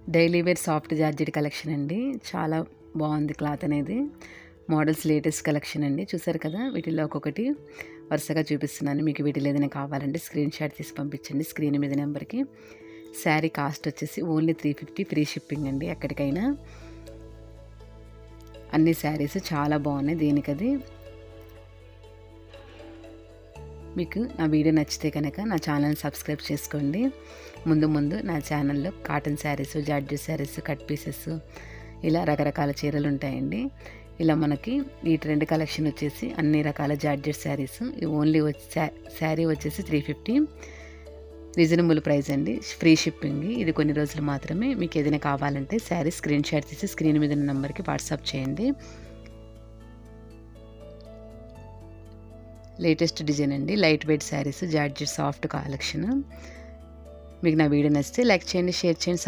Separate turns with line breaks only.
Daily wear soft georgette collection అండి. చాలా బాగుంది క్లాత్ అనేది. మోడల్స్ లేటెస్ట్ కలెక్షన్ అండి. చూసారు కదా, వీటిల్లో ఒక్కొక్కటి వరుసగా చూపిస్తున్నాను. మీకు వీటిలో ఏదైనా కావాలంటే స్క్రీన్ షాట్ తీసి పంపించండి స్క్రీన్ మీద నెంబర్కి. శారీ కాస్ట్ వచ్చేసి ఓన్లీ 350, ఫ్రీ షిప్పింగ్ అండి ఎక్కడికైనా. అన్ని శారీస్ చాలా బాగున్నాయి. దేనికది. మీకు నా వీడియో నచ్చితే కనుక నా ఛానల్ని సబ్స్క్రైబ్ చేసుకోండి. ముందు ముందు నా ఛానల్లో cotton saris, georgette saris, cut pieces, ఇలా రకరకాల చీరలు ఉంటాయండి. ఇలా మనకి ఈ ట్రెండ్ కలెక్షన్ వచ్చేసి అన్ని రకాల జార్జెట్ శారీస్. ఈ ఓన్లీ శారీ వచ్చేసి 350, రీజనబుల్ ప్రైస్ అండి. Free shipping. ఇది కొన్ని రోజులు మాత్రమే. మీకు ఏదైనా కావాలంటే శారీ స్క్రీన్ షాట్ తీసి స్క్రీన్ మీద ఉన్న నెంబర్కి వాట్సాప్ చేయండి. లేటెస్ట్ డిజైన్ అండి. Light weight saris, georgette soft collection. మీకు నా వీడియో నచ్చితే లైక్ చేయండి, షేర్ చేయండి.